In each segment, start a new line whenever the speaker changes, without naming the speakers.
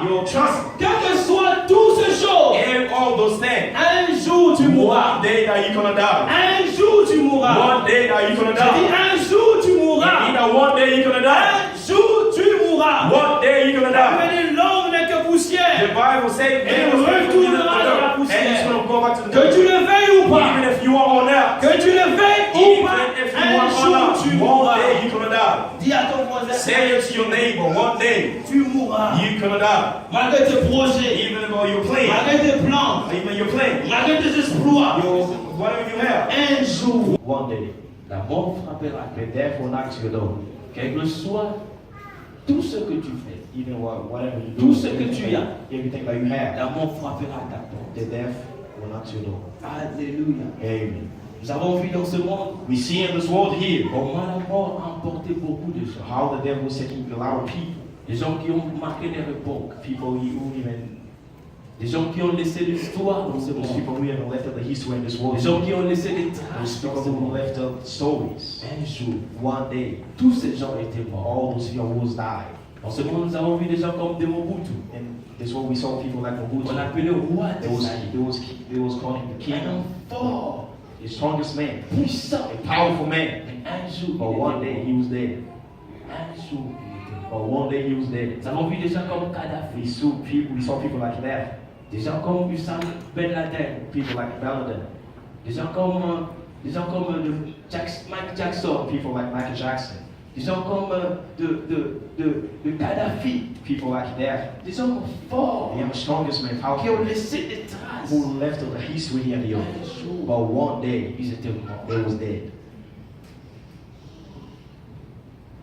You'll trust me.
Quelles que soient toutes ces choses,
And all those things.
un jour tu mourras.
One day that you're gonna die.
Un jour tu mourras.
One day that you're gonna
Je dis
die.
un jour tu mourras.
Either one day you're gonna die.
Un jour tu mourras.
One day you're gonna die.
Mais l'homme n'est que poussière.
The Bible says
Et
man was made from the
retournera dans la
dirt,
poussière.
and he's gonna go back to the
Que
dirt.
tu le veuilles ou pas.
Even if you are on earth,
Que tu le veuilles ou pas.
even if you
Un
are on
jour
earth,
tu
one
mourras.
day you're gonna die.
Dis à ton voisin.
Say it to your neighbor, one day
Tu mourras.
you're gonna die.
Malgré tes projets.
Even though you're playing,
Malgré tes plans.
even you're playing,
Malgré tes exploits.
whatever you have.
Un jour.
One day,
La mort frappera.
the death will knock to your door.
Quel que soit tout ce que tu fais.
Even whatever you do,
Tout ce que tu as.
everything that you have,
La mort frappera ta porte.
the death will knock to your door.
Alléluia.
Amen.
Nous avons vu dans ce monde
We see in this world here
comment la mort a emporté beaucoup de gens.
How the devil is taking a lot of people,
Des gens qui ont marqué leur époque.
people who even,
Des gens qui ont laissé l'histoire dans ce
those
monde.
people who even left the history in this world,
Des gens qui ont laissé des
those
traces
people
dans ce
who
monde.
left the stories.
Un jour,
One day,
tous ces gens étaient morts.
all those heroes died.
Dans ce monde, nous avons vu des gens comme des Mobutu.
And this is what we saw people like Mobutu.
On l'appelait roi
They
des
was,
Zaïre.
they was calling him the king,
Un homme fort,
the strongest man,
puissant.
a powerful man.
Mais un jour,
But
il
one
était
day
mort.
he was dead.
Un jour, il était mort.
But one day he was dead.
Nous avons vu des gens comme Kadhafi.
We saw people like that.
Des gens comme Usain Ben Laden.
People like Baladan.
Des gens comme Mike Jackson.
People like Michael Jackson.
Des gens comme de Kadhafi.
People like that.
Des hommes forts
They are the strongest men,
qui ont
powerful,
laissé des traces.
who left the history here on the
Un
earth.
jour,
But one day
ils étaient morts.
they was dead.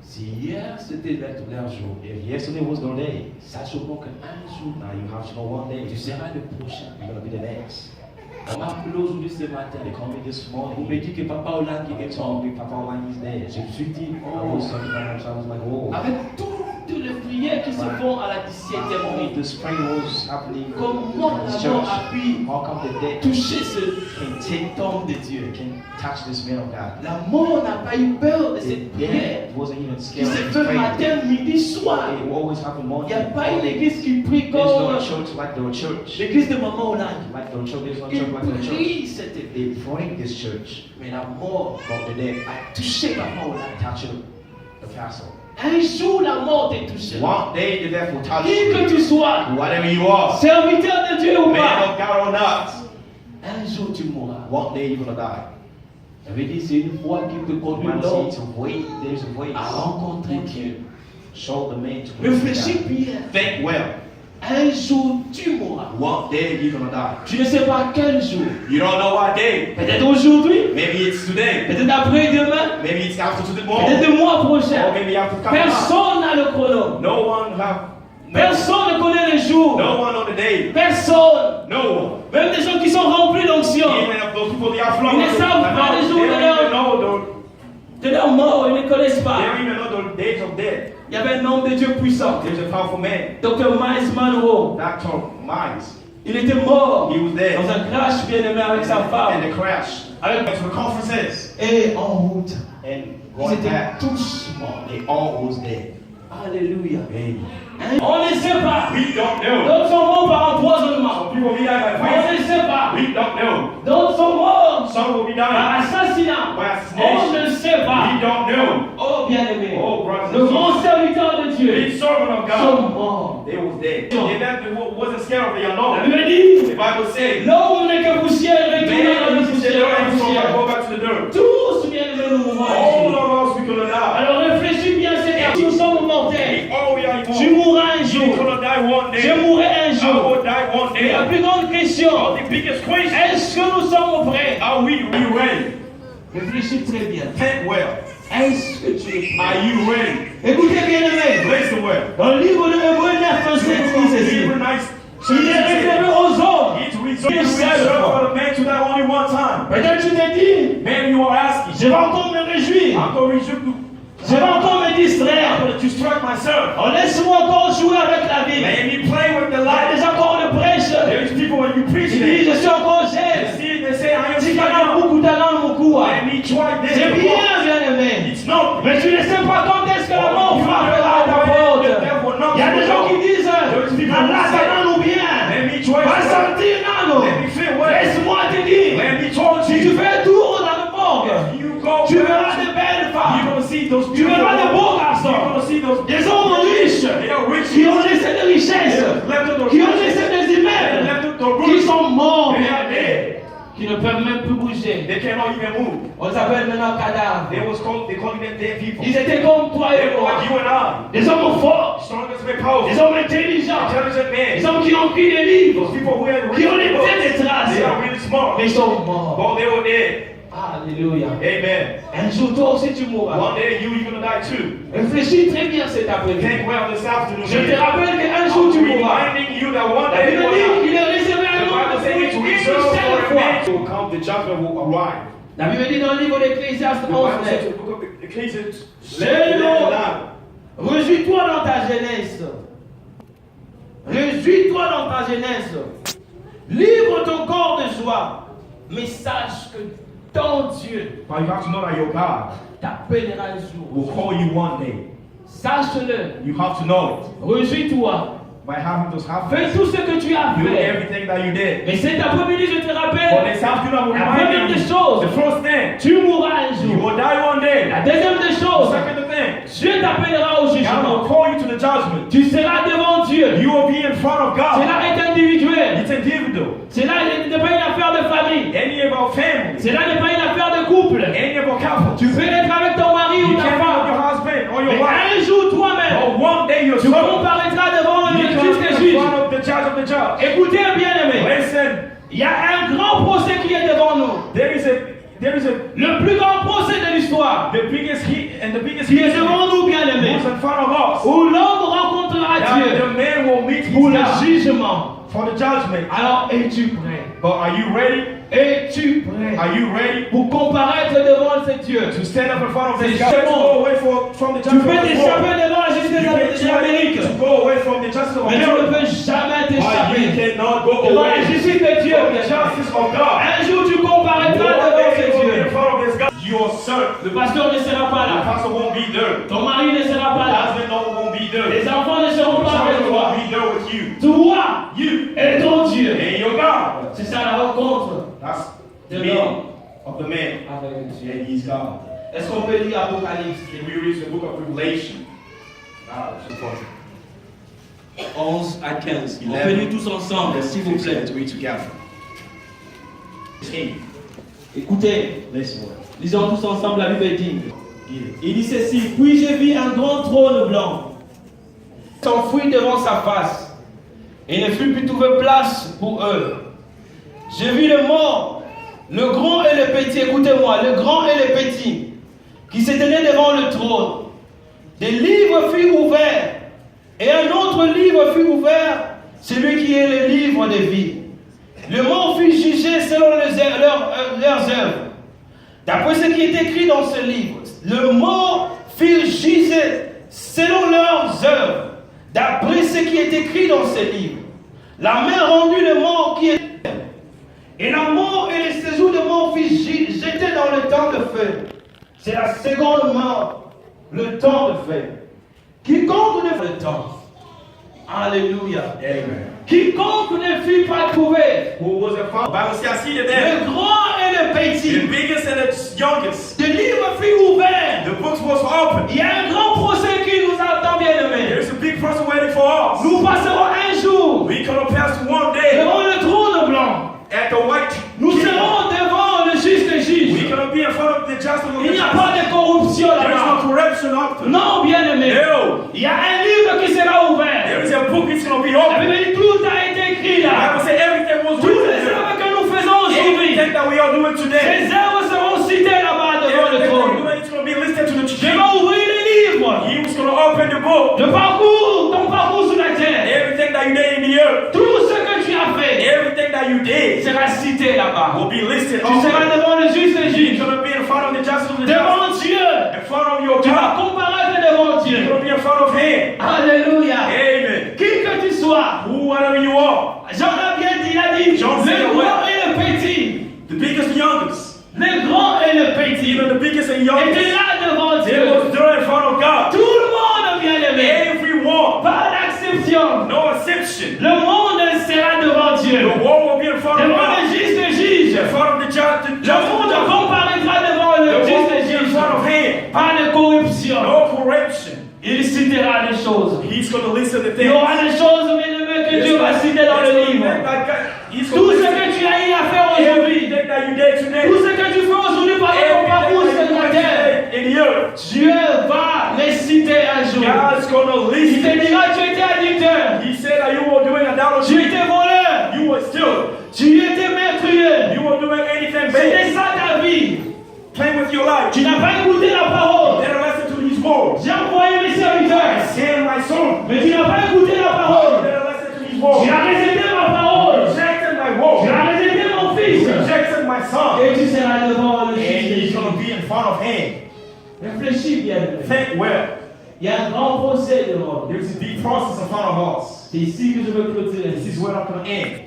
Si hier c'était leur jour,
If yesterday was their day,
sache au moins qu'un jour,
now you have to know one day
tu seras le prochain.
you're gonna be the next.
On m'a appelé aujourd'hui ce matin.
They called me this
On
morning.
me dit que Papa Hollande
They
est
told
mort.
me Papa Lang is dead.
Je me suis dit,
I was talking about him, so I was like, oh.
avec toutes les prières qui se font à la 17e
All
nuit,
this prayer was happening
comment
in this
la mort
church.
a pu
How come the dead
toucher ce
can
homme de Dieu?
touch this man of God?
La mort n'a pas eu peur de cette prière.
It wasn't even
Qui
scared
se
of his
fait
prayer.
matin, midi, soir.
It always happened
Il
morning.
n'y a pas une église qui prie
There's no
comme
church like the church.
l'église de Maman Hollande.
Like the church, there's no
Ils
church like the church.
prient cette église.
They pray this church,
Mais la mort
but the dead
a touché Maman Hollande.
touch the castle.
Un jour, la mort t'est touchée.
One day the death will touch
Qui que
you.
tu sois,
Whatever you are,
serviteur de Dieu ou
man
pas,
of God or not,
un jour tu mourras.
One day you're gonna die.
Ça veut dire c'est une voie qui te conduit
Man
l'homme
says to wait, there's a way.
à rencontrer Dieu.
Show the man to
Réfléchis bien.
think well.
Un jour tu mourras.
One day you're gonna die.
Tu ne sais pas quel jour.
You don't know what day.
Peut-être aujourd'hui,
Maybe it's today.
peut-être après-demain,
Maybe it's after tomorrow.
peut-être le mois
Or
prochain.
maybe after coming up.
Personne n'a le chrono.
No one have.
Personne ne connaît les jours.
No one on the day.
Personne.
No one.
Même des gens qui sont remplis d'onction.
Even if those people they are flowing.
Ils ne savent pas les jours
They
de
don't
leur-
even know
De leur mort, ils ne connaissent
they
pas.
don't even know the days of death.
Il y avait un homme de Dieu puissant,
There's a powerful man,
Dr. Miles Monroe.
Dr. Miles.
Il était mort
He was there.
dans un crash bien aimé avec sa
And
femme.
the crash.
Avec-
Went to the conferences.
Et en route,
And
ils
going
étaient
back,
tous morts.
they all was dead.
Alléluia.
Amen.
Hein? On ne sait pas.
We don't know.
D'autres sont morts par empoisonnement.
Some people will be dying by
On
poison.
ne sait pas.
We don't know.
D'autres sont morts
Some will be
par
dying
assassinat.
by
On
assassination.
ne sait
We
pas.
don't know.
Oh bien-aimé,
Oh, brothers
le
and
grand
sisters.
serviteur de Dieu
The servant of God.
sont morts.
They was dead. They wasn't scared of the
La
unknown.
Bible dit,
The Bible says,
l'homme n'est que poussière, retournant dans la
man, he said,
poussière.
"Don't go back to the dirt."
Tous bien-aimés, nous mourrons.
All of us, we gonna die.
Alors réfléchis bien, Seigneur, nous sommes mortels.
All we are
Tu
immortal.
mourras un
You're
jour.
gonna die one
Je
day.
mourrai un
I
jour.
will die one
Et la
day.
plus grande question,
The biggest question:
est-ce que nous sommes prêts?
Are we ready?
Réfléchis très bien.
Think well.
Est-ce que tu es prêt?
Are you ready?
Écoutez bien-aimés,
Listen well.
dans le livre de Hébreux 9, 7 dit ceci.
Hebrew nice.
Il est réservé aux hommes.
It's reserved for the man to die only one time.
Peut-être tu te dis,
Man, you are asking.
je vais encore me réjouir.
I'm going to
Je vais encore me distraire.
I'm going to distract myself.
Oh, laisse-moi encore jouer avec la vie.
Let me play with the
Il y a
light.
des encore de prêche.
There's people when you preach
Il dit,
it.
je suis encore jeune.
They say I am
Si
still
t'as
young.
beaucoup d'argent, beaucoup.
Let me try this.
C'est bien, bien-aimé.
It's not.
Mais tu ne sais pas quand est-ce que la mort frappera à ta porte. Il y a des gens qui disent, la
qui ne peuvent même plus bouger.
They cannot even move.
On les appelle maintenant cadavres.
They called them dead people.
Ils étaient comme toi
They
et
were
moi.
like you and I.
Des hommes forts,
Strongest and powerful.
des hommes intelligents,
Intelligent
des
men.
hommes qui ont écrit des livres,
Those people who had
qui ont
written
laissé des
books.
traces.
They are really smart.
Mais ils sont morts.
But they were dead.
Alléluia.
Amen.
Un jour, toi aussi, tu mourras.
One day you're gonna die too.
Réfléchis très bien cet après-midi.
Think well this afternoon.
Je te rappelle qu'un jour,
I'm
tu mourras.
reminding you that one
La
day
Bible
you will
dit
die.
qu'il est réservé
The
un
Bible
nombre
says
pour
it's
une
reserved
seule
for a
fois.
man to come, the judgment will arrive.
La Bible dit dans le livre d'Ecclésiaste
The
11,
Bible says in the book of Ecclesiastes,
Selon. Réjouis-toi dans ta jeunesse. Réjouis-toi dans ta jeunesse. Livre ton corps de joie. Mais sache que ton Dieu
But you have to know that your God
t'appellera un
will
jour.
call you one day.
Sache-le.
You have to know it.
Réjouis-toi.
By having those
Fais
happen,
tout ce que tu as
do
fait.
everything that you did.
Mais cet après-midi, je te
For
rappelle,
this afternoon, I'm
la première
reminding
des
you,
choses,
the first thing,
tu mourras un
you
jour.
will die one day.
La deuxième des
The
choses,
second thing,
Dieu t'appellera au
God will
jugement.
call you to the judgment.
Tu seras devant Dieu.
You will be in front of God.
Cela est individuel.
It's individual.
Cela n'est pas une affaire de famille.
Any of our family,
Cela n'est pas une affaire de couple.
any of our couples,
Tu peux être avec ton mari ou
you
ta
can be with
femme.
your husband or your
Mais
wife.
un jour, toi-même,
But one day
tu
yourself,
comparaîtras devant le
you
juge
come
des
in
juges.
front of the judge of the judge.
Écoutez, bien-aimés,
Listen,
il y a un grand procès qui est devant nous.
there is a
Le plus grand procès de l'histoire
the biggest
qui est devant nous, bien-aimés.
who's in front of us.
Où l'homme rencontrera
That
Dieu
the man will meet
pour
his
le
God
jugement.
for the judgment.
Alors, es-tu prêt?
But are you ready?
Es-tu prêt
Are you ready
pour comparaître devant ce Dieu?
to stand up in front of this
C'est
God? To
bon.
go away from the
Tu
judgment
peux
of the
t'échapper
world.
devant la justice
You can
des
try
Amériques,
to go away from the justice of
mais tu ne
America.
peux jamais
But you
t'échapper
cannot go
devant la
away
justice de Dieu.
from the justice of God.
Un jour, tu comparaîtras
One
devant
day
ce
you will be in
Dieu.
front of this God. Your son,
Le pasteur ne sera pas
the
là.
pastor won't be there.
Ton mari ne sera
The
pas là.
husband won't be there.
Les enfants ne seront
The
pas avec
child
toi.
won't be there with you.
Toi
You
et ton Dieu.
and your God.
C'est ça la rencontre
That's the
de
meaning
l'homme
of the man.
avec Dieu.
And he's God.
Est-ce qu'on peut lire Apocalypse
Can we read the book of Revelation?
11 à 15. On
11.
peut lire tous ensemble, s'il vous plaît.
Let's read together.
Écoutez,
Listen.
lisons tous ensemble la Bible dit.
Yeah.
Il dit ceci, puis j'ai vu un grand trône blanc s'enfuir devant sa face, et ne fut plus trouvé place pour eux. J'ai vu les morts, le grand et le petit, écoutez-moi, le grand et le petit, qui se tenaient devant le trône. Des livres furent ouverts, et un autre livre fut ouvert, celui qui est le livre de vie. Le mort fut jugé selon leurs œuvres. D'après ce qui est écrit dans ce livre, le mort fut jugé selon leurs œuvres. D'après ce qui est écrit dans ce livre, la main rendue le mort qui est. Et la mort et le séjour de mort fut jeté dans le temps de feu. C'est la seconde mort, le temps de feu. Quiconque ne fait le temps. Alléluia.
Amen.
Quiconque ne fut pas trouvé.
Who was a father? Bible says, I see the there.
Le grand et le petit.
The biggest and the youngest.
Le livre fut ouvert.
The books was open.
Il y a un grand procès qui nous attend, bien-aimés.
There's a big person waiting for us.
Nous passerons un jour
We gonna pass one day
devant le trône blanc.
at the white
Nous
kingdom.
serons devant le juge des
We
juges.
gonna be in front of the justice of
Il
the
n'y a
justice.
pas de corruption
There is no
là-bas.
corruption up there.
Non, bien-aimés.
No.
Il y a un livre qui sera ouvert.
There is a book that's gonna be
La
open.
Bible dit tout a été écrit
The
là.
Bible says everything was
Tous les
written there.
œuvres que nous faisons aujourd'hui,
Everything that we are doing today.
ces œuvres seront citées là-bas devant le
Everything
trône.
we're doing is gonna be listed to the
Je
king.
vais ouvrir les livres.
He was gonna open the book.
Le parcours, ton parcours sur la terre.
Everything that you did in the earth.
Tout ce que tu as fait
Everything that you did
sera cité là-bas.
will be listed.
Tu seras devant le juge des juges.
You're gonna be in front of the justice of the justice.
Devant Dieu.
In front of your
Tu vas
God.
comparaître devant
You're
Dieu.
gonna be in front of him.
Alléluia.
Amen.
Qui que tu sois.
Whoever you are.
Jean a bien dit, il a dit,
Jean dit,
le
ouais.
grand et le petit.
The biggest and youngest.
Le grand et le petit.
Even the biggest and
Étaient
youngest.
là devant
They
Dieu.
was there in front of God.
Tout le monde, bien aimé.
Everyone.
Pas d'exception.
No exception.
Le monde sera devant Dieu.
The world will be in front of
Devant
God.
le juge des juges.
In front of the judge.
Le monde comparaîtra devant
The
le
world
juge
will
des
be in
juges.
front of him.
Pas de corruption.
No corruption.
Il citera les choses.
He's going to listen to
Il y
things.
aura des choses, bien aimé, que Dieu va citer dans le livre.
He's
Tout
going
ce
to
que tu as eu à faire aujourd'hui,
everything that that you did today,
tout ce que tu fais aujourd'hui par ton parcours
everything
sur
that
la
you
terre,
did in the earth,
Dieu va les citer un jour.
God's gonna
Il te
listen.
dira, tu étais addicteur,
He said that you were doing
tu
idolatry,
étais voleur,
you were still,
tu étais meurtrier.
you were doing anything
C'était
bad,
ça ta vie.
playing with your life.
Tu n'as pas écouté la
You
parole.
didn't listen to these words.
J'ai envoyé mes
I
serviteurs,
sent my son.
mais tu n'as pas écouté la
You
parole.
didn't listen to these words.
Tu as rejeté ma parole.
Rejected my
Tu
word.
as rejeté mon fils.
Rejected my son.
Et tu seras devant le
And he's
juge.
gonna be in front of him.
Réfléchis bien.
Think well.
Il y a un grand procès devant nous.
There's a deep process in front of us.
C'est ici que je veux clôturer.
This is where I'm gonna end.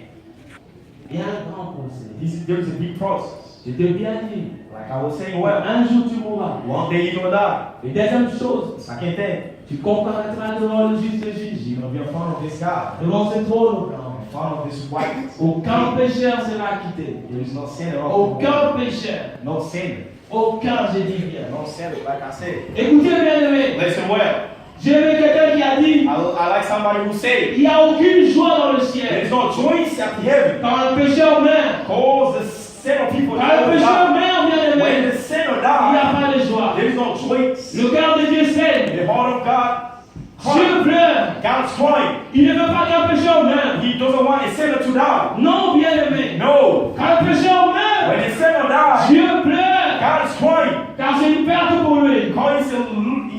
Il y a un grand procès.
There's a deep process.
Je t'ai bien dit.
Like I was saying, well,
Un jour tu mourras.
one day you're gonna die.
Et deuxième chose,
Second thing,
tu comparaîtras devant le juste juge.
you're gonna be in front of this God,
Devant ce trône blanc.
in front of this white.
Aucun pécheur sera acquitté.
There is no sin at all.
Aucun pécheur.
No sin.
Aucun, je dis bien.
No sin, like I said.
Écoutez bien aimé.
Listen well.
J'ai vu quelqu'un qui a dit,
I like somebody who said,
il n'y a aucune joie dans le
there's
ciel.
no joy at heaven.
Quand un pécheur meurt,
Cause the sinner people
quand un pécheur meurt, bien
When
aimé,
the sinner
il n'y a
dies,
pas de joie.
there's no joy.
Le cœur de Dieu saigne.
The heart of God
Dieu
cries.
pleure.
God's crying.
Il ne veut pas qu'un pécheur meure.
He doesn't want a sinner to die.
Non, bien aimé.
No.
Quand un pécheur meurt,
When a sinner dies,
Dieu pleure.
God is crying.
Car c'est une perte pour lui.
Because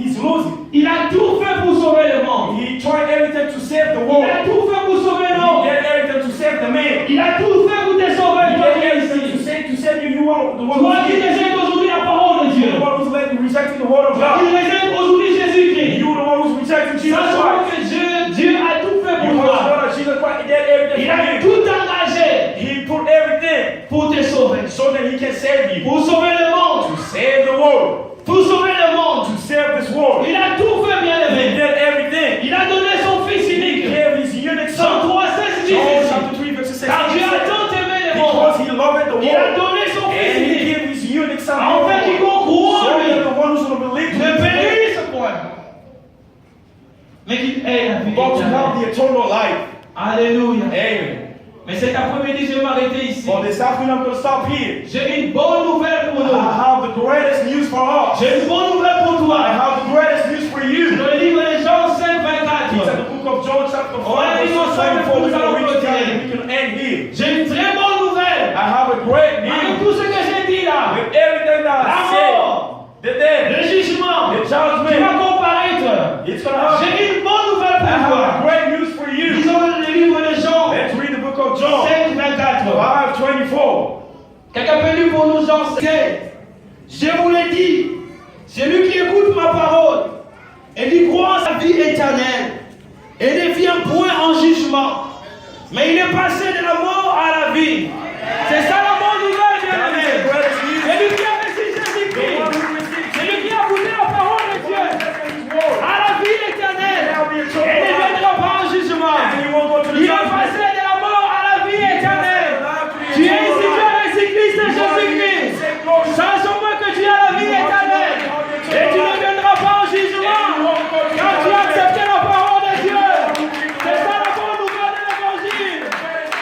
he's losing.
Il a tout fait pour sauver le monde.
He tried everything to save the
Il
world.
a tout fait pour sauver
He
l'homme.
did everything to save the man.
Il a tout fait pour te sauver.
He
Toi
did
qui es
everything
ici.
to save you. You are the one
Toi
who's
qui rejettes aujourd'hui la parole de Dieu.
the one who's rejecting the word of
Toi qui
God.
rejettes aujourd'hui Jésus-Christ.
You the one who's rejecting Jesus
Sachant
Christ.
que Dieu a tout fait
You
pour
want to
toi.
know that Jesus Christ did everything
Il a
for you.
tout engagé
He put everything
pour te sauver.
so that he can save you.
Pour sauver le monde.
To save the world.
Pour sauver le monde.
To save this world.
Il a tout fait, bien
He
aimé.
did everything.
Il a donné son fils
He
unique.
gave his unique
Son
son.
3,16 dit
John
ceci.
chapter 3 verse 6.
Car Dieu a tant aimé le monde.
Because he loved the
Il a
world.
donné son fils
And he
unique.
gave his unique son.
Afin quiconque croit
So
en lui
that the one who's going to believe
ne
him
périsse point. Mais qu'il ait la vie
but to have
éternelle.
the eternal life.
Alléluia.
Amen.
Mais cet après-midi, je vais m'arrêter ici.
For this afternoon, I'm going to stop here.
J'ai une bonne nouvelle pour
I
nous.
have the greatest news for us.
J'ai une bonne nouvelle pour
I
toi.
have the greatest news for you.
Dans le livre de Jean 5,
It's
24.
at the book of John chapter 5
Ouais,
verse
ils ont fait
24. We're
pour
going to reach
nous
down
allons
and we can end here.
J'ai une très bonne nouvelle.
I have a great
Avec
news.
tout ce que j'ai dit là.
With everything that I
La
said,
mort,
the death,
le jugement
the
qui va
judgment,
comparaître.
it's going to happen.
J'ai une bonne nouvelle
I
pour
have a
toi.
great news for you.
Lisons le livre de Jean
Let's read the book of John
5, 24.
5:24.
Quelqu'un peut lire pour nous Jean 5. Je vous l'ai dit, celui qui écoute ma parole et qui croit en sa vie éternelle et ne vient point en jugement, mais il est passé de la mort à la vie. C'est ça la bonne nouvelle, bien
That is
aimé.
the greatest news.
Celui qui a reçu
The
Jésus-Christ,
one who received
celui qui a goûté la parole de Dieu,
His word.
à la vie éternelle,
Shall be
et
eternal
ne
life.
viendra pas en jugement.
And you won't go to the
Il est
judgment.
passé de la mort à la vie éternelle. Tu es ici, tu as reçu Christ et Jésus-Christ. Sachant-moi que tu as la vie éternelle. Et tu ne viendras pas en jugement. Car tu as accepté la parole de Dieu. C'est ça la bonne nouvelle de l'évangile.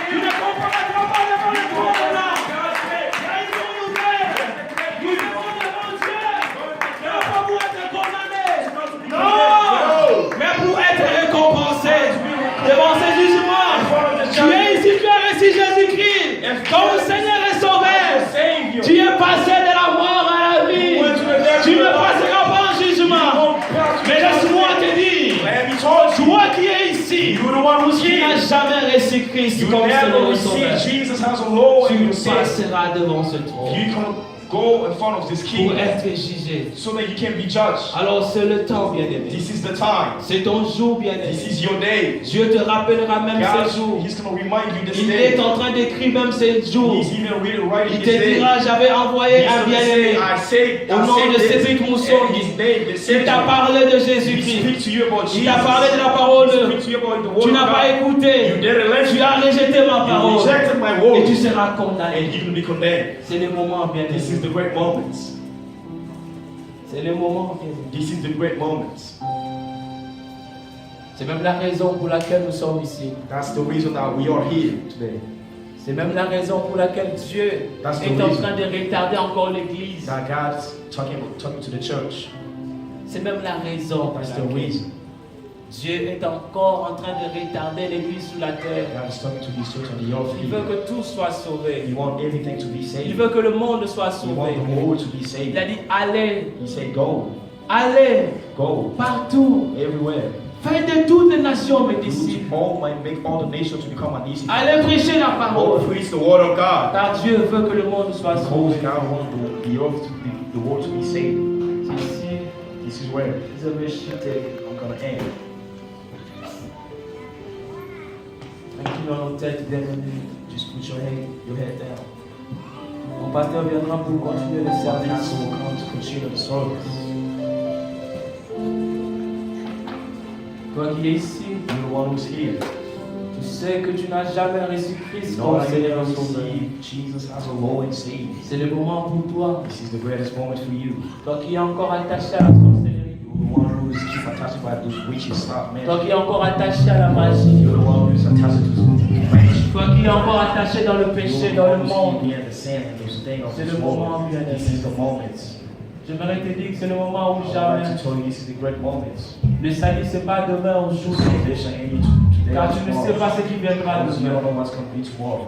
Tu ne comparaîtras pas devant le trône là. Il y a une bonne nouvelle. Nous devons devant Dieu. Non pas pour être condamné. Non. Mais pour être récompensé devant ce jugement. Tu es ici, tu as reçu Jésus-Christ comme Seigneur et Sauveur.
Savior.
Tu es passé de la mort à la vie. Tu ne passeras pas en jugement. Mais laisse-moi te dire,
Let me tell you,
toi qui es ici,
you're the one who's
qui
here.
n'as jamais reçu Christ
You
comme
never
Seigneur et Sauveur,
receive Jesus as a Lord
tu
and your Savior.
passeras devant ce trône
You can go in front of this
pour
king
être jugé.
so that you can be judged.
Alors c'est le temps, bien-aimé.
This is the time.
C'est ton jour,
This
bien-aimé.
is your day.
Dieu te rappellera même
God,
ce jour.
He's going to remind you this
Il
day.
est en train d'écrire même ce jour.
He's even writing
Il
this
te
day.
dira, j'avais envoyé
He's
un
going to say,
bien-aimé.
I say,
Au nom de
this,
Cédric Mousson,
and his name, the
Il t'a
Savior.
parlé de
He
Jésus-Christ.
speaks to you about
Il
Jesus.
t'a parlé de la parole.
He speaks to you about the
Tu
word
n'as
of
pas
God.
écouté.
You didn't listen.
Tu as rejeté ma
You
parole.
rejected my
Et
word.
tu seras condamné.
And you will be condemned.
C'est le moment, bien
This is
aimé.
the great moments.
C'est le moment, bien aimé.
This is the great moments.
C'est même la raison pour laquelle nous sommes ici.
That's the reason that we are here today.
C'est même la raison pour laquelle Dieu
That's the
est en
reason.
train de retarder encore l'Église.
That God's talking to the church.
C'est même la raison pour
That's the
laquelle
reason.
Dieu est encore en train de retarder l'Église sur la terre.
God is talking to this church on the earth.
Il veut que tout soit sauvé.
He wants everything to be
Il
saved.
veut que le monde soit
He wants
sauvé.
the world to be
Il a
saved.
dit allez,
He said, go,
allez,
go,
partout.
everywhere.
Faites de toutes les nations mes
Do
disciples.
all might make all the nations to become my disciples.
Allez prêcher la
Go
parole.
preach the word of God.
Car Dieu veut que le monde soit
Because
sauvé.
God wants the earth to be, the world to be saved.
Ici,
This is where
je vais chuter.
I'm gonna end.
Inclinons nos têtes, bien-aimés.
Just put your head down.
Mon pasteur viendra pour continuer le
Our
service.
pastor will come to continue the service.
Toi qui es ici,
You're the one who's here.
tu sais que tu n'as jamais reçu Christ
Lord,
comme
I
Seigneur et
never
Sauveur.
received Jesus as a Lord and Savior.
C'est le moment pour toi.
This is the greatest moment for you.
Toi qui es encore attaché à la sorcellerie.
You're the one who's keep attached by those witches, stop, man.
Toi qui es encore attaché à la magie.
You're the one who's attached to magic.
Toi qui es encore attaché dans le péché, dans le monde.
You're the sin and those things of
C'est
this
le moment,
world.
bien
This is the moment.
J'aimerais te dire que c'est le moment où
I
jamais.
would like to tell you this is the great moment.
Le salut, c'est pas demain, aujourd'hui.
Salvation ain't today
Car
or
tu ne sais
tomorrow.
pas ce qui viendra
Because you
demain.
don't know what's going to be tomorrow.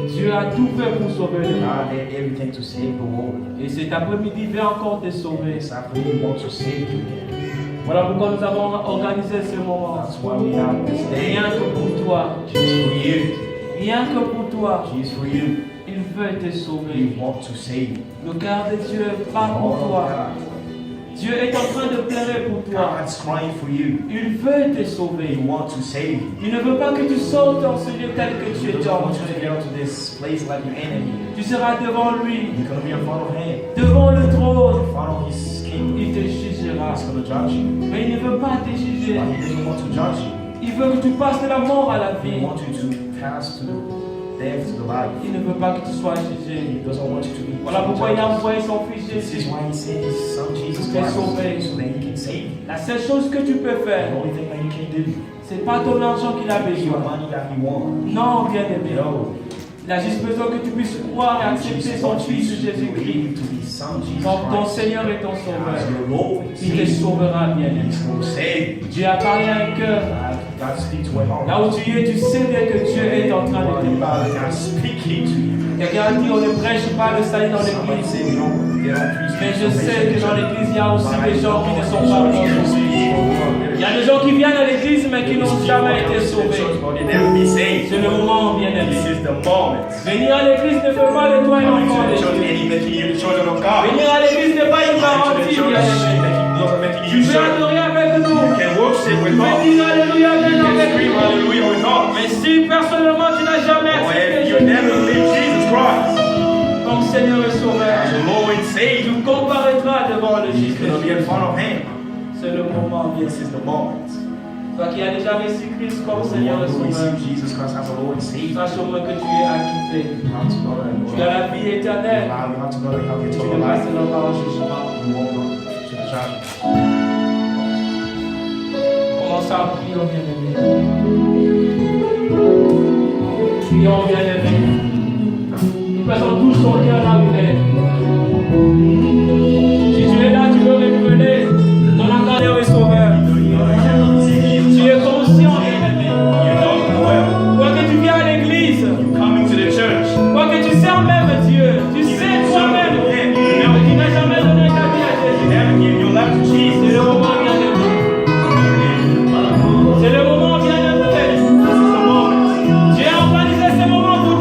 Dieu a tout fait pour sauver le monde.
God did everything to save the world.
Et cet après-midi, il veut encore te sauver.
Yes, I really want to save you.
Voilà pourquoi nous avons organisé ce moment.
That's why we have this day.
Rien que pour toi.
Just for you.
Rien que pour toi.
Just for you.
Il veut te
We
sauver.
want to save you.
Le cœur de Dieu bat pour
Oh,
toi.
God.
Dieu est en train de pleurer pour toi.
God's crying for you.
Il veut te
He
sauver.
wants to save you.
Il ne veut pas que tu sortes dans ce lieu tel que tu
He
es
doesn't want you to
entré.
get to this place like your enemy.
Tu seras devant lui,
You're going to be in front of him.
devant le trône.
In front of his king.
Il te jugera.
He's going to judge you.
Mais il ne veut pas te juger.
But he doesn't want to judge you.
Il veut que tu passes de la mort à la
He
vie.
wants you to pass to death to the life.
Il ne veut pas que tu sois
He
jugé.
doesn't want you to be
Voilà pourquoi il a
judged.
envoyé son fils
This is
Jésus.
why he sent his son Jesus
Pour te
Christ
sauver.
so that he can save you.
La seule chose que tu peux
The
faire,
only thing that you can do
c'est pas ton argent qu'il a
is your
besoin.
money that you want.
Non, bien aimé.
No.
Il a juste besoin que tu puisses croire et accepter son fils Jésus-Christ
to his son Jesus
comme ton
Christ
Seigneur et ton
as
Sauveur.
your Lord and
Il te
Savior.
sauvera, bien aimé.
He's going to save you.
Dieu a parlé à un cœur.
God speaks to a heart.
Là où tu es, tu sais bien que Dieu est en train de te parler.
God speaking to you.
Quelqu'un a dit on ne prêche pas le salut dans
Somebody
l'église.
say we don't get on preach
Mais je sais que dans l'église, il y a aussi
But I
des gens qui ne sont
know
pas
there's
sauvés.
people
Il y a des gens qui viennent à l'église mais qui n'ont jamais été sauvés.
But they never be saved.
C'est le moment, bien
This
aimé.
is the moment.
Venir à l'église ne fait pas de toi un
Coming
enfant
to the
de
church
Dieu.
ain't making you the children of God.
Venir à l'église n'est pas une
Coming to the
garantie,
church
bien aimé.
doesn't make
Tu
you
peux
certain.
adorer avec nous.
You can worship
Tu
with
peux
God.
dire alléluia
You
bien
can
avec
scream
nous.
hallelujah with God.
Mais si personnellement tu n'as jamais
Or
accepté
if you
Jésus
never believe Jesus Christ
comme Seigneur et
as
Sauveur,
your Lord and Savior,
tu comparaîtras devant le
He's
juge.
going to be in front of Him.
C'est le moment, bien
This is the moment.
Toi qui as déjà reçu Christ comme
The
Seigneur et
one who
Sauveur,
received Jesus Christ as a Lord and Savior.
sache au moins que tu es acquitté.
You have to know that.
Tu as la vie éternelle.
You have to know that you have
Tu
eternal
ne
life.
passeras pas en jugement.
You won't go to the judgment.
Commence à prier, bien-aimé. Prions, bien-aimé. Nous passons tous son cœur là où il est. Si tu es là, tu veux révéler ton engagement et sauveur. Tu es conscient, bien-aimé.
You know Him well.
Quoi que tu viens à l'église,
Coming to the church.
quoi que tu sers même Dieu, tu sais toi-même que tu n'as jamais donné ta vie à
You
Jésus.
never give your life to
C'est
Jesus.
le moment, bien-aimé. C'est le moment, bien-aimé.
This is the moment.
Dieu a organisé ce moment pour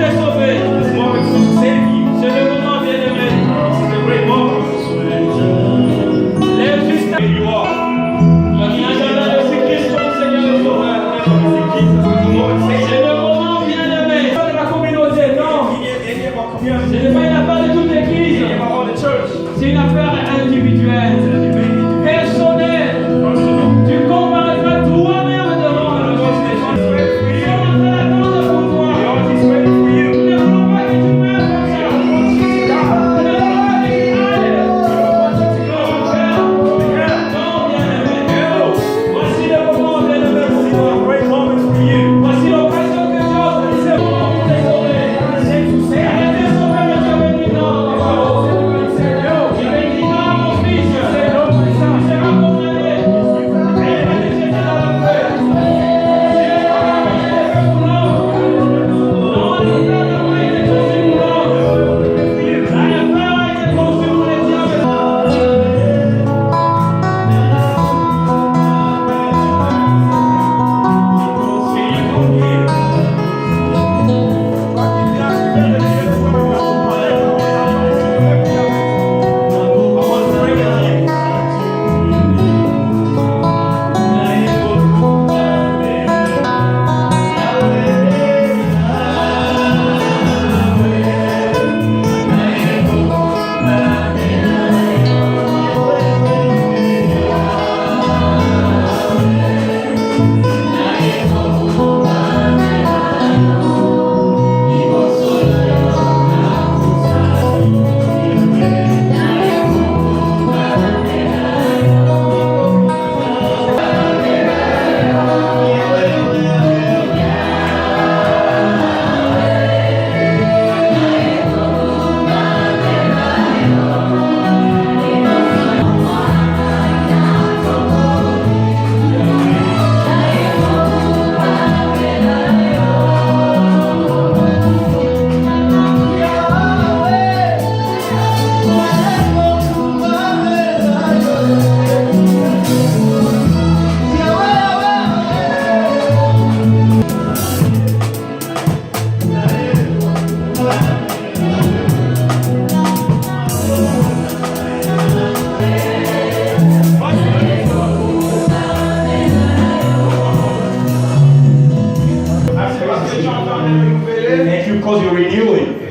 because you're renewing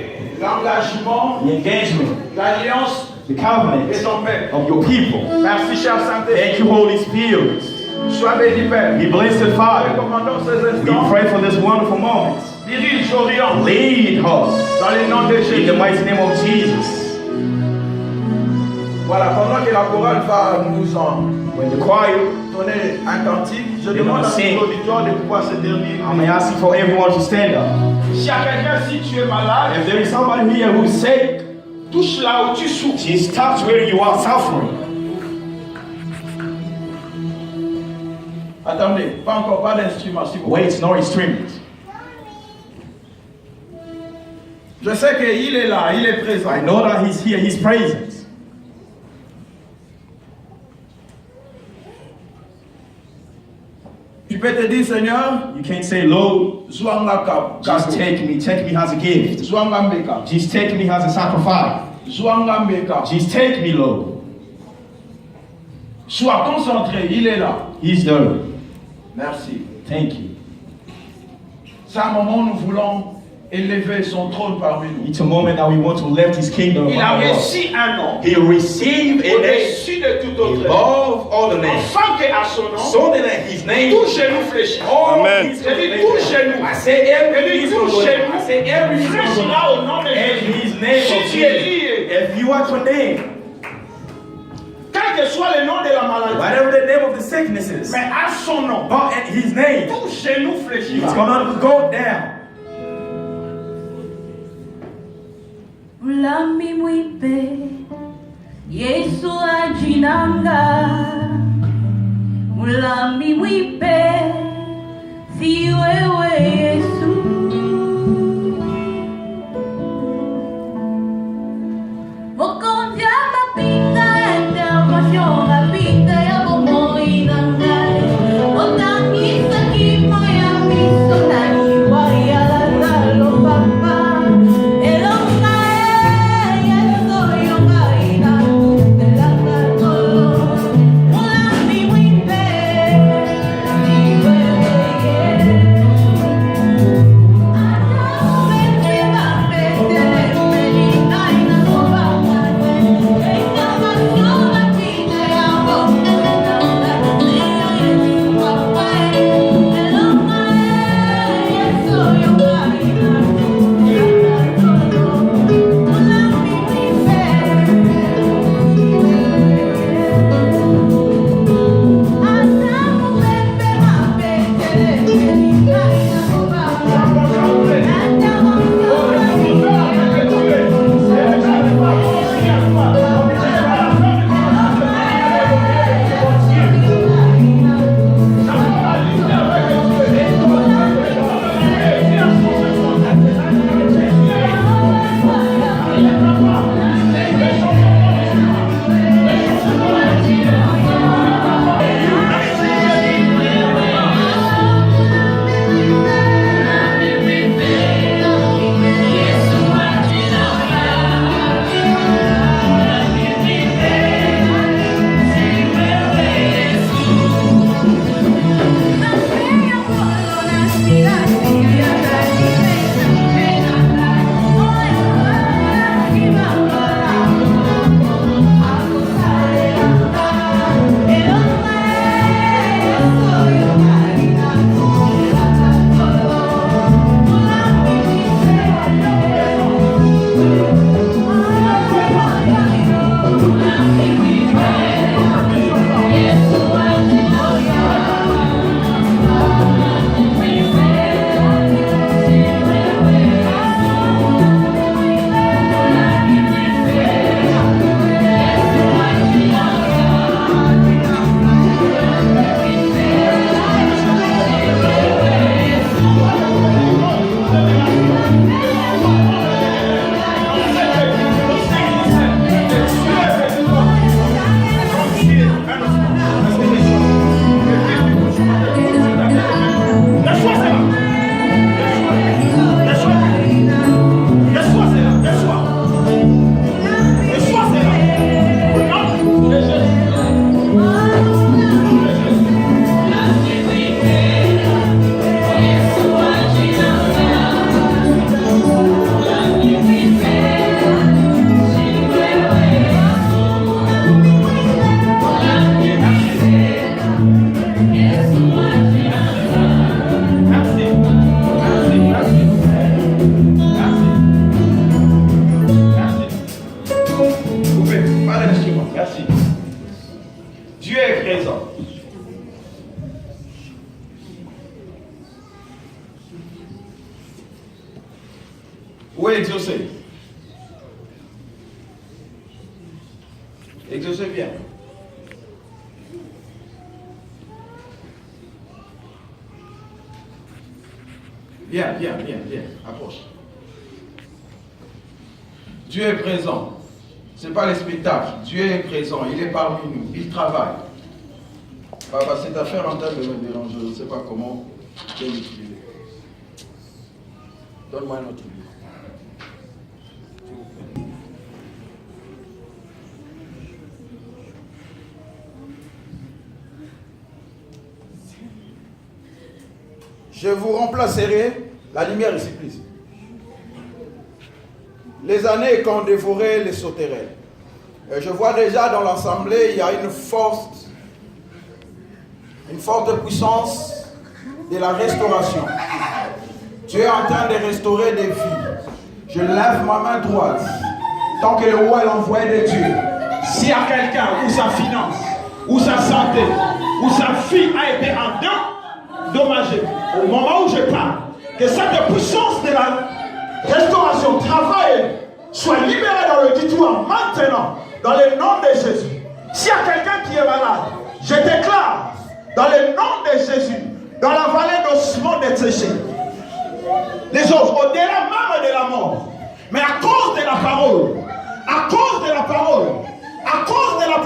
l'engagement,
the engagement,
l'alliance
the
et
covenant
ton peuple.
of your people.
Merci, cher
Thank
Saint-Esprit.
you, Holy Spirit.
Sois béni, Père.
Be blessed,
Nous
Father.
commandons ces
We
instants.
pray for this wonderful moment.
Dirige, oriente.
Lead us
Dans le nom de
in
Jésus.
the mighty name of Jesus.
Voilà, pendant que la chorale va nous en
When the choir,
donner un cantique, je
They're
demande
gonna
à
sing.
tout l'auditoire de pouvoir se tenir.
I'm asking for everyone to stand up.
S'il y a quelqu'un, si tu es malade,
If there is somebody here who's sick,
touche là où tu souffres.
just touch where you are suffering.
Attendez, pas encore, pas d'instrument, s'il vous plaît.
Wait, no instrument.
Je sais qu'il est là, il est présent.
I know that he's here, he's present.
Tu peux te dire, Seigneur,
You can't say, Lord,
Zwanga
just take me as a gift.
Zwanga Mbeka.
Just take me as a sacrifice.
Zwanga Mbeka.
Just take me, Lord.
Sois concentré, il est là.
He's there.
Merci.
Thank you.
C'est un moment où nous voulons élever son trône parmi nous.
It's a moment that we want to lift his kingdom
Il a
among us.
reçu un nom
He received a name
au-dessus de tout autre nom.
above all the names.
Afin qu'à son nom,
So that his name,
tout genou fléchit.
all
Amen.
his
J'ai dit tout genou.
I say every
J'ai dit
knee
tout
will go down. I say every knee will go
fléchira
down.
au nom de
And
Jésus.
his name
Si
of
tu es
Jesus.
lié,
If you are condemned,
quel que soit le nom de la maladie,
whatever the name of the sickness is,
mais à son nom,
but at his name,
tout genou
it's
fléchira.
gonna go down.
Mulami mwipe Yesu ajinanga Mulami mwipe Si wewe Yesu Mokondia mapinga intervention rapide ya bomo inangai Otangisa kimo ya miso na iwa ya lazalo papa Elonga yeso yonga ina tela katolo Mulami mwipe Si wewe Yesu
Où est exaucé? Exaucé bien. Bien, approche. Dieu est présent. Ce n'est pas les spectacles. Dieu est présent, il est parmi nous, il travaille. Papa, cette affaire en train de me déranger, je ne sais pas comment je vais l'utiliser. Donne-moi un autre livre. Je vous remplacerai, la lumière ici, please. Les années qu'on dévorait les sauterelles. Je vois déjà dans l'assemblée, il y a une forte puissance de la restauration. Dieu est en train de restaurer des vies. Je lève ma main droite. Tant que le roi est l'envoyé de Dieu. S'il y a quelqu'un où sa finance, où sa santé, où sa fille a été endommagée, au moment où je parle, que cette puissance de la restauration, travail, soit libérée dans le territoire maintenant, dans le nom de Jésus. S'il y a quelqu'un qui est malade, je déclare, dans le nom de Jésus, dans la vallée d'ossements desséchés, les os, au-delà même de la mort, mais à cause de la parole, à cause de la parole, à cause de la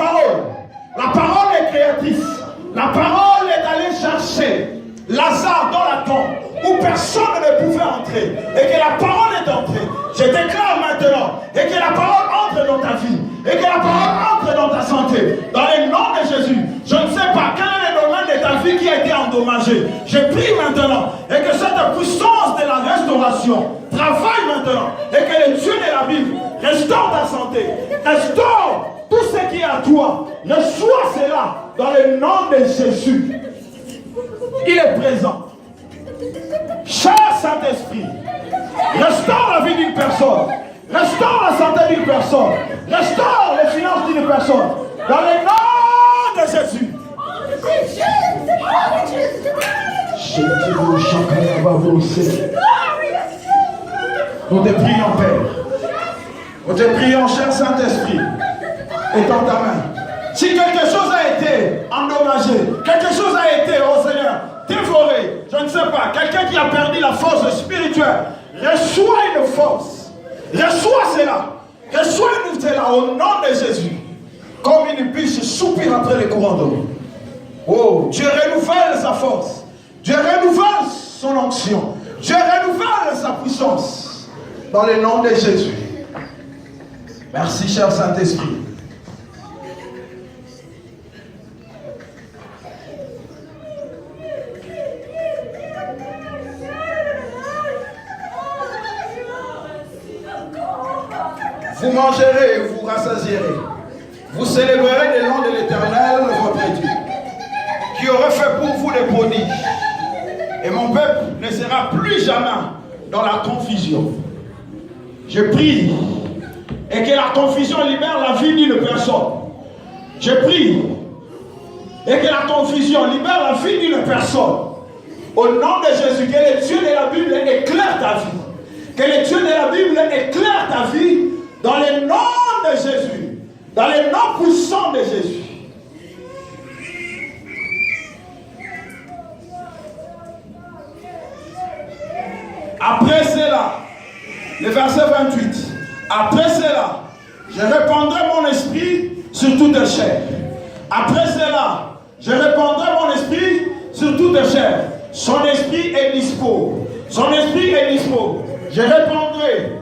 parole est créatrice, la parole est allée chercher Lazare dans la tombe où personne ne pouvait entrer et que la parole est entrée. Je déclare maintenant et que la parole entre dans ta vie et que la parole entre dans ta santé. Dans le nom de Jésus, je ne sais pas quel est le domaine de ta vie qui a été endommagé. Je prie maintenant et que cette puissance de la restauration travaille maintenant et que le Dieu de la Bible restaure ta santé, restaure tout ce qui est à toi. Reçois cela dans le nom de Jésus. Il est présent. Cher Saint-Esprit, restaure la vie d'une personne, restaure la santé d'une personne, restaure les finances d'une personne. Dans le nom de Jésus. Nous te prions, Père. Nous te prions, cher Saint-Esprit. Étends ta main. Si quelque chose a été endommagé, quelque chose a été, oh Seigneur, dévoré, je ne sais pas, quelqu'un qui a perdu la force spirituelle, reçois une force, reçois cela au nom de Jésus. Comme une biche soupire après les courants d'eau. Oh, Dieu renouvelle sa force, Dieu renouvelle son onction, Dieu renouvelle sa puissance dans le nom de Jésus. Merci, cher Saint-Esprit. Vous mangerez et vous rassasierez. Vous célébrerez le nom de l'Éternel, votre Dieu, qui aurait fait pour vous des prodiges. Et mon peuple ne sera plus jamais dans la confusion. Je prie et que la confusion libère la vie d'une personne. Je prie et que la confusion libère la vie d'une personne. Au nom de Jésus, que le Dieu de la Bible éclaire ta vie. Que le Dieu de la Bible éclaire ta vie. Dans le nom de Jésus, dans le nom puissant de Jésus. Après cela, le verset 28, après cela, je répandrai mon esprit sur toute chair. Après cela, je répandrai mon esprit sur toute chair. Son esprit est dispo. Son esprit est dispo. Je répandrai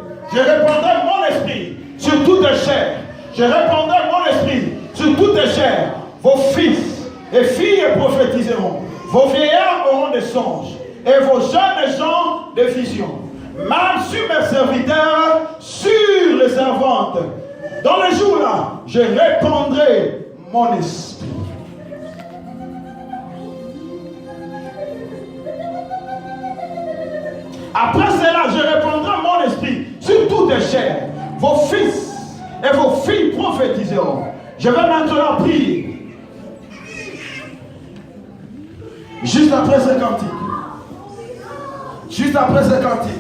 mon esprit sur toute chair. Je répandrai mon esprit sur toute chair. Vos fils et filles prophétiseront. Vos vieillards auront des songes. Et vos jeunes gens des visions. Même sur mes serviteurs, sur les servantes. Dans les jours-là, je répandrai mon esprit. Après cela, je répandrai mon esprit sur toutes les chairs. Vos fils et vos filles prophétiseront. Je vais maintenant prier. Juste après ce cantique. Juste après ce cantique.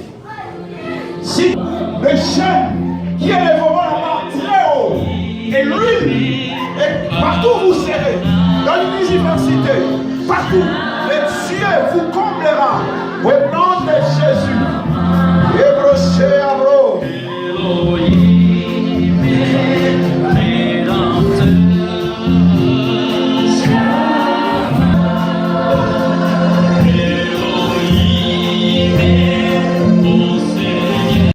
Si le jeune qui élèveront la main très haut, et lui, et partout où vous serez, dans l'université, partout, le Dieu vous comblera au nom de Jésus.